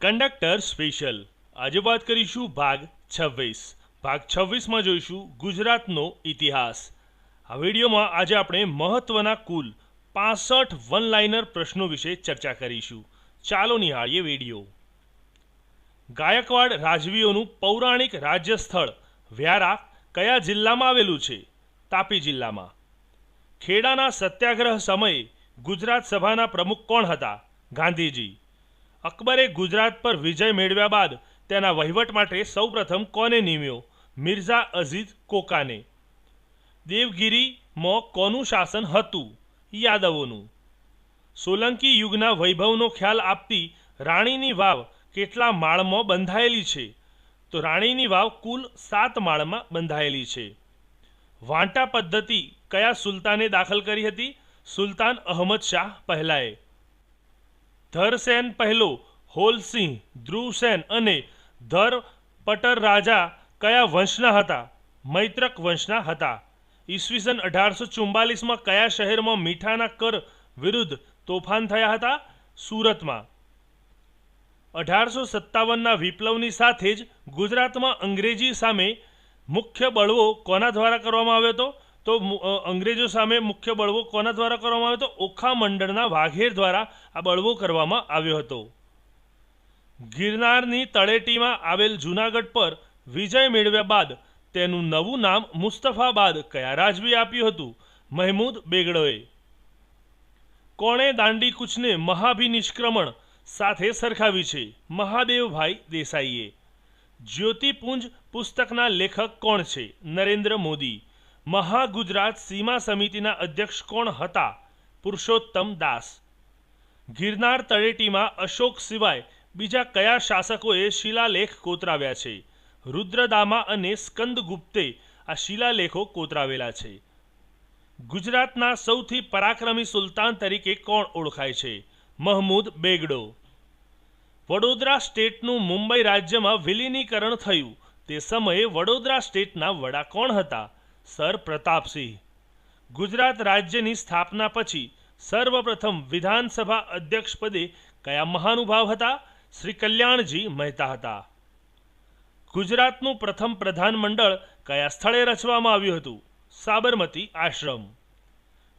Conductor special આજે વાત કરીશું ભાગ 26। ભાગ 26માં જોઈશું ગુજરાતનો ઇતિહાસ। આ વિડીયોમાં આજે આપણે મહત્વના કુલ 65 વન લાઇનર પ્રશ્નો વિશે ચર્ચા કરીશું। ચાલો નિહાળીએ વિડીયો। ગાયકવાડ રાજવીઓનું પૌરાણિક રાજ્ય સ્થળ વ્યારા કયા જિલ્લામાં આવેલું છે? તાપી જિલ્લામાં। ખેડાના સત્યાગ્રહ સમયે ગુજરાત સભાના પ્રમુખ કોણ હતા? ગાંધીજી। અકબરે ગુજરાત પર વિજય મેળવ્યા બાદ તેના વહીવટ માટે સૌપ્રથમ કોને નિમ્યો? મિર્ઝા અઝીઝ કોકાને। દેવગિરીમાં કોનું શાસન હતું? યાદવોનું। સોલંકી યુગના વૈભવનો ખ્યાલ આપતી રાણીની વાવ કેટલા માળમાં બંધાયેલી છે? તો રાણીની વાવ કુલ 7 માળમાં બંધાયેલી છે। વાંટા પદ્ધતિ કયા સુલતાને દાખલ કરી હતી? સુલતાન અહમદ શાહ પહેલાએ। ધરસેન પહેલો, હોલસિંહ, ધ્રુવસેન અને ધર પટર રાજા કયા વંશના હતા? મૈત્રક વંશના હતા। ઈસવીસન 1844માં કયા શહેરમાં મીઠાના કર વિરુદ્ધ તોફાન થયા હતા? સુરતમાં। 1857ના વિપ્લવની સાથે જ ગુજરાતમાં અંગ્રેજી સામે મુખ્ય બળવો કોના દ્વારા કરવામાં આવ્યો હતો? તો અંગ્રેજો સામે મુખ્ય બળવો કોના દ્વારા કરવામાં આવ્યો હતો? ઓખા મંડળના વાઘેર દ્વારા આ બળવો કરવામાં આવ્યો હતો। ગિરનારની તળેટીમાં આવેલ જૂનાગઢ પર વિજય મેળવ્યા બાદ તેનું નવું નામ મુસ્તફાબાદ કયા રાજવીએ આપ્યું હતું? મહેમૂદ બેગડોએ। કોણે દાંડી કૂચને મહાભિનિષ્ક્રમણ સાથે સરખાવી છે? મહાદેવભાઈ દેસાઈએ। જ્યોતિપુંજ પુસ્તકના લેખક કોણ છે? નરેન્દ્ર મોદી। મહાગુજરાત સીમા સમિતિના અધ્યક્ષ કોણ હતા? પુરુષોત્તમ દાસ। ગિરનાર તળેટીમાં અશોક સિવાય બીજા કયા શાસકોએ શિલાલેખ કોતરાવ્યા છે? રુદ્રદામા અને સ્કંદગુપ્તે આ શિલાલેખો કોતરાવેલા છે। ગુજરાતના સૌથી પરાક્રમી સુલતાન તરીકે કોણ ઓળખાય છે? મહમૂદ બેગડો। વડોદરા સ્ટેટનું મુંબઈ રાજ્યમાં વિલીનીકરણ થયું તે સમયે વડોદરા સ્ટેટના વડા કોણ હતા? સર પ્રતાપસિંહ। ગુજરાત રાજ્યની સ્થાપના પછી સર્વપ્રથમ વિધાનસભા અધ્યક્ષ પદે કયા મહાનુભાવ હતા? શ્રી કલ્યાણજી મહેતા હતા। ગુજરાતનું પ્રથમ પ્રધાનમંડળ કયા સ્થળે રચવામાં આવ્યું હતું? સાબરમતી આશ્રમ।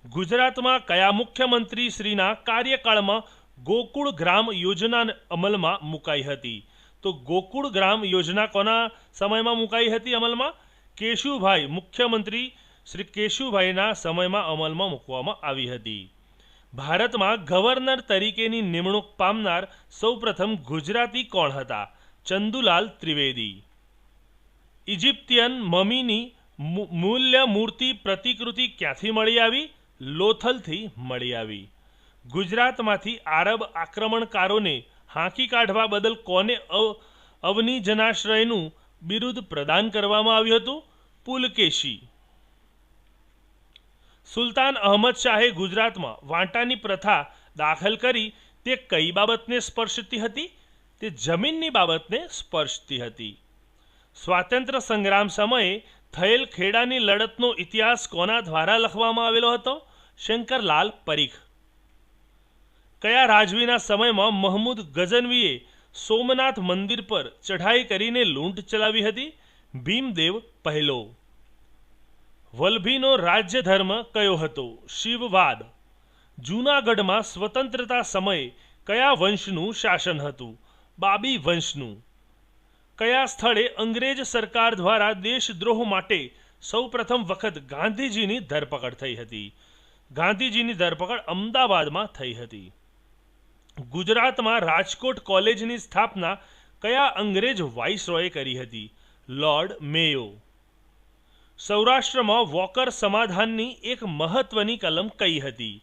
ગુજરાતમાં કયા મુખ્યમંત્રી શ્રીના કાર્યકાળમાં ગોકુળ ગ્રામ યોજના અમલમાં મુકાઈ હતી? તો ગોકુળ ગ્રામ યોજના કોના સમયમાં મુકાઈ હતી અમલમાં? કેશુભાઈ, મુખ્યમંત્રી શ્રી કેશુભાઈના સમયમાં અમલમાં મૂકવામાં આવી હતી। ભારતમાં ગવર્નર તરીકેની નિમણૂક પામનાર સૌપ્રથમ ગુજરાતી કોણ હતા? ચંદુલાલ ત્રિવેદી। ઇજિપ્તિયન મમીની મૂલ્ય મૂર્તિ પ્રતિકૃતિ ક્યાંથી મળી આવી? લોથલથી મળી આવી। ગુજરાતમાંથી આરબ આક્રમણકારોને હાંકી કાઢવા બદલ કોને અવની જનાશ્રયનું બિરુદ પ્રદાન કરવામાં આવ્યું હતું? પુલકેશી। સુલતાન અહમદ શાહે ગુજરાતમાં વાંટાની પ્રથા દાખલ કરી તે કઈ બાબતને સ્પર્શતી હતી? તે જમીનની બાબતને સ્પર્શતી હતી। સ્વાતંત્ર્ય સંગ્રામ સમયે થયેલ ખેડાની લડતનો ઇતિહાસ કોના દ્વારા લખવામાં આવેલો હતો? શંકરલાલ પરીખ। કયા રાજવીના સમયમાં મહમૂદ ગઝનવીએ સોમનાથ મંદિર પર ચઢાઈ કરીને લૂંટ ચલાવી હતી? ભીમદેવ પહેલો। વલ્લભીનો રાજ્ય ધર્મ કયો હતો? શિવવાદ। જૂનાગઢમાં સ્વતંત્રતા સમયે કયા વંશનું શાસન હતું? બાબી વંશનું। કયા સ્થળે અંગ્રેજ સરકાર દ્વારા દેશદ્રોહ માટે સૌપ્રથમ વખત ગાંધીજીની ધરપકડ થઈ હતી? ગાંધીજીની ધરપકડ અમદાવાદમાં થઈ હતી। ગુજરાતમાં રાજકોટ કોલેજની સ્થાપના કયા અંગ્રેજ વાઇસરોયે કરી હતી? લોર્ડ મેયો। સૌરાષ્ટ્રમાં વોકર સમાધાનની એક મહત્વની કલમ કઈ હતી?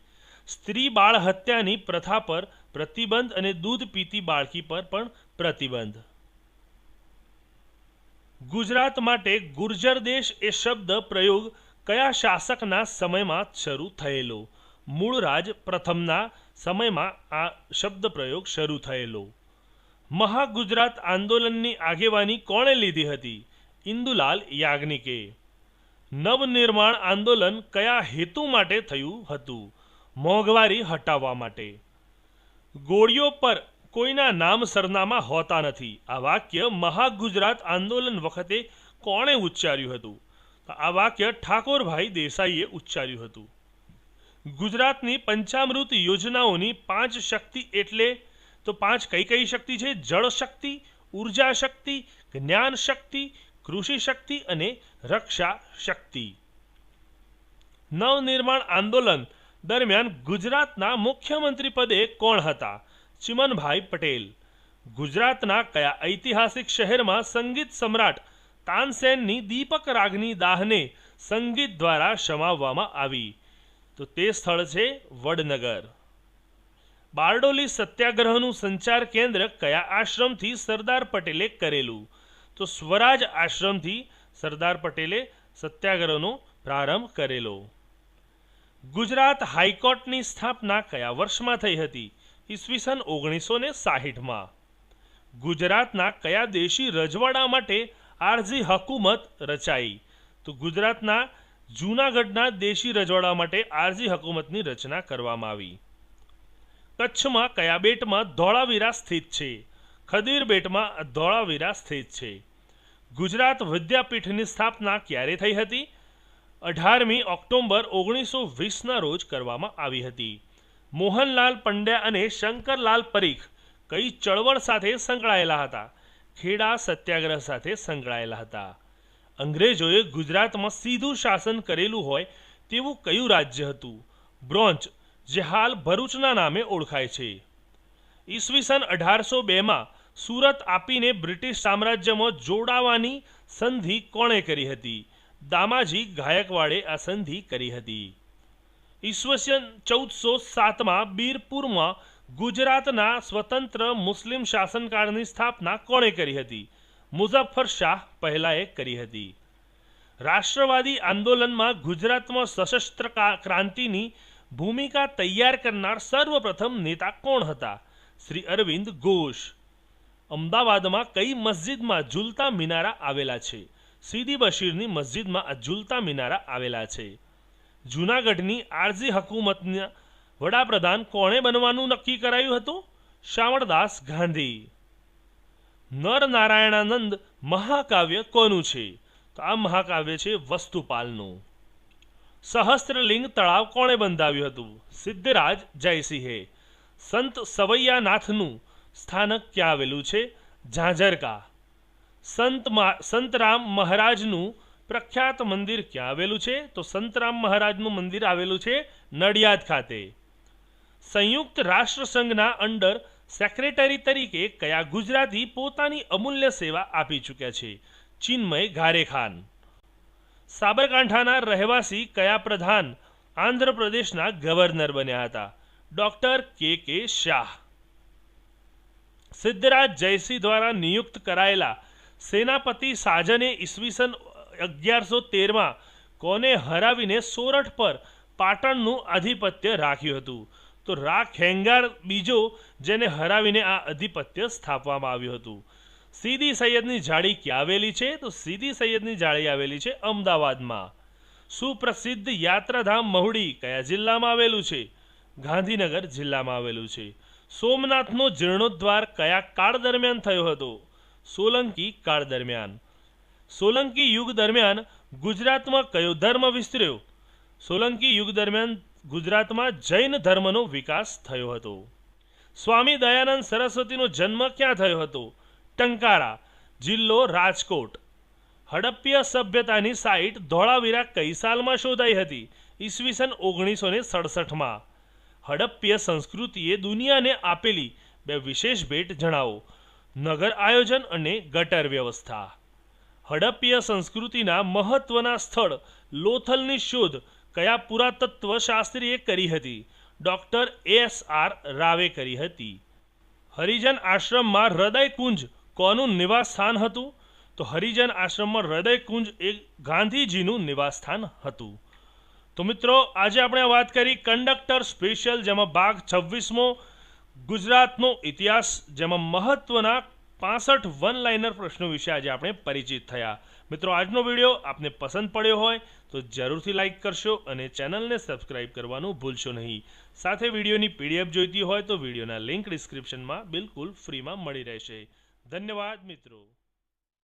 સ્ત્રી બાળ હત્યાની પ્રથા પર પ્રતિબંધ અને દૂધ પીતી બાળકી પર પણ પ્રતિબંધ। ગુજરાત માટે ગુર્જર દેશ એ શબ્દ પ્રયોગ કયા શાસકના સમયમાં શરૂ થયેલો? મૂળરાજ પ્રથમના સમયમાં આ શબ્દ પ્રયોગ શરૂ થયેલો। મહાગુજરાત આંદોલનની આગેવાની કોણે લીધી હતી? ઇન્દુલાલ યાજ્ઞિકે। નવનિર્માણ આંદોલન કયા હેતુ માટે થયું હતું? મોંઘવારી હટાવવા માટે। ગોળીઓ પર કોઈના નામ સરનામા હોતા નથી. આ વાક્ય મહાગુજરાત આંદોલન વખતે કોણે ઉચ્ચાર્યું હતું? તો આ વાક્ય ઠાકોરભાઈ દેસાઈએ ઉચ્ચાર્યું હતું. ગુજરાતની પંચામૃત યોજનાઓની 5 શક્તિ એટલે તો 5 કઈ કઈ શક્તિ છે? જળ શક્તિ, ઉર્જા શક્તિ, જ્ઞાન શક્તિ, કૃષિ શક્તિ અને રક્ષા શક્તિ. નવનિર્માણ આંદોલન દરમિયાન ગુજરાતના મુખ્યમંત્રી પદે કોણ હતા? ચિમનભાઈ પટેલ. ગુજરાતના કયા ઐતિહાસિક શહેરમાં સંગીત સમ્રાટ તાનસેનની દીપક રાગની દાહને સંગીત દ્વારા શમાવવામાં આવી? તો તે સ્થળ છે વડનગર. બારડોલી સત્યાગ્રહનું સંચાર કેન્દ્ર કયા આશ્રમથી સરદાર પટેલે કરેલું? તો સ્વરાજ આશ્રમથી સરદાર પટેલે સત્યાગ્રહનો પ્રારંભ કરેલો. ગુજરાત હાઈકોર્ટની સ્થાપના કયા વર્ષમાં થઈ હતી? ઈસવીસન 1960માં. ગુજરાતના કયા દેશી રજવાડા માટે આરઝી હકુમત રચાઈ? તો ગુજરાતના જૂનાગઢના દેશી રજવાડા માટે આરઝી હકુમતની રચના કરવામાં આવી. કચ્છમાં કયા બેટમાં ધોળાવીરા સ્થિત છે? ખદીર બેટમાં ધોળાવીરા સ્થિત છે. ગુજરાત વિદ્યાપીઠની સ્થાપના ક્યારે થઈ હતી? 18મી ઓક્ટોબર 1920ના રોજ કરવામાં આવી હતી. મોહનલાલ પંડ્યા અને શંકરલાલ પરીખ કઈ ચળવળ સાથે સંકળાયેલા હતા? ખેડા સત્યાગ્રહ સાથે સંકળાયેલા હતા. અંગ્રેજોએ ગુજરાતમાં સીધું શાસન કરેલું હોય તેવું કયું રાજ્ય હતું? બ્રોન્ચ, જે હાલ ભરૂચના નામે ઓળખાય છે. ઈસવીસન 1802માં સુરત આપીને બ્રિટિશ સામ્રાજ્યમાં જોડાવાની સંધિ કોણે કરી હતી? દામાજી ગાયકવાડે આ સંધિ કરી હતી. ઈસવીસન 1407માં બીરપુરમાં ગુજરાતના સ્વતંત્ર મુસ્લિમ શાસનકાળની સ્થાપના કોણે કરી હતી? મુઝફ્ફર શાહ પહેલાએ કરી હતી. રાષ્ટ્રવાદી આંદોલનમાં ગુજરાતમાં સશસ્ત્ર ક્રાંતિની ભૂમિકા તૈયાર કરનાર સર્વપ્રથમ નેતા કોણ હતા? શ્રી અરવિંદ ઘોષ. અમદાવાદમાં કઈ મસ્જિદમાં ઝૂલતા મિનારા આવેલા છે? સીદી બશીરની મસ્જિદમાં આ ઝૂલતા મિનારા આવેલા છે. જૂનાગઢની આરઝી હકુમતના વડાપ્રધાન કોણે બનવાનું નક્કી કરાયું હતું? શામળદાસ ગાંધી. નરનારાયણાનંદ મહાકાવ્ય કોનું છે? તો આ મહાકાવ્ય છે વસ્તુપાલનું. સહસ્ત્રલિંગ તળાવ કોણે બંધાવ્યું હતું? સિદ્ધરાજ જયસિંહે. સંત સવૈયાનાથનું સ્થાનક ક્યાં આવેલું છે? ઝાંઝરકા. સંતરામ મહારાજનું પ્રખ્યાત મંદિર ક્યાં આવેલું છે? તો સંતરામ મહારાજનું મંદિર આવેલું છે નડિયાદ ખાતે. સંયુક્ત રાષ્ટ્રસંઘના અંડર સેક્રેટરી તરીકે કયા ગુજરાતી પોતાની અમૂલ્ય સેવા આપી ચૂક્યા છે? ચિન્મય ઘારેખાન. સાબરકાંઠાના રહેવાસી કયા પ્રધાન આંધ્રપ્રદેશના ગવર્નર બન્યા હતા? ડોક્ટર કે શાહ. સિદ્ધરાજ જયસિંહ દ્વારા નિયુક્ત કરાયેલા સેનાપતિ સાજને ઈસવીસન 1113માં કોને હરાવીને સોરઠ પર પાટણનું આધિપત્ય રાખ્યું હતું? તો રા ખેંગાર બીજો, જેને હરાવીને આ આધિપત્ય સ્થાપવામાં આવ્યું હતું. સીદી સૈયદની જાળી ક્યાં આવેલી છે? તો સીદી સૈયદની જાળી આવેલી છે અમદાવાદમાં. સુપ્રસિદ્ધ યાત્રાધામ મહુડી કયા જિલ્લામાં આવેલું છે? ગાંધીનગર જિલ્લામાં આવેલું છે. સોમનાથનો જીર્ણોદ્ધાર કયા કાળ દરમિયાન થયો હતો? સોલંકી કાળ દરમિયાન. સોલંકી યુગ દરમિયાન ગુજરાતમાં કયો ધર્મ વિસ્તર્યો? સોલંકી યુગ દરમિયાન ગુજરાતમાં જૈન ધર્મનો વિકાસ થયો હતો. સ્વામી દયાનંદ સરસ્વતીનો જન્મ ક્યાં થયો હતો? ટંકારા, જિલ્લો રાજકોટ. હડપ્પીય સભ્યતાની સાઇટ ધોળાવીરા કઈ સાલમાં શોધાઈ હતી? ઈસવીસન 1967માં. હડપ્પીય સંસ્કૃતિએ દુનિયાને આપેલી 2 વિશેષ ભેટ જણાવો. નગર આયોજન અને ગટર વ્યવસ્થા. હડપ્પીય સંસ્કૃતિના મહત્વના સ્થળ લોથલની શોધ કયા પુરાતત્વ શાસ્ત્રીએ કરી હતી? Doctor S.R. રાવે કરી હતી. હરિજન આશ્રમમાં હૃદયકુંજ કોનું નિવાસસ્થાન હતું? તો હરિજન આશ્રમમાં હૃદયકુંજ એ ગાંધીજીનું નિવાસસ્થાન હતું. તો મિત્રો, આજે આપણે વાત કરી કંડક્ટર સ્પેશિયલ, જેમાં ભાગ 26મો ગુજરાતનો ઇતિહાસ, જેમાં મહત્વના 65 વન લાઇનર પ્રશ્નો વિશે આજે આપણે પરિચિત થયા. મિત્રો, આજનો વિડીયો આપને પસંદ પડ્યો હોય તો જરૂરથી લાઇક કરશો અને ચેનલને સબસ્ક્રાઇબ કરવાનું ભૂલશો નહીં. સાથે વિડીયોની PDF જોઈતી હોય તો વિડીયોના લિંક ડિસ્ક્રિપ્શનમાં બિલકુલ ફ્રીમાં મળી રહેશે. ધન્યવાદ મિત્રો.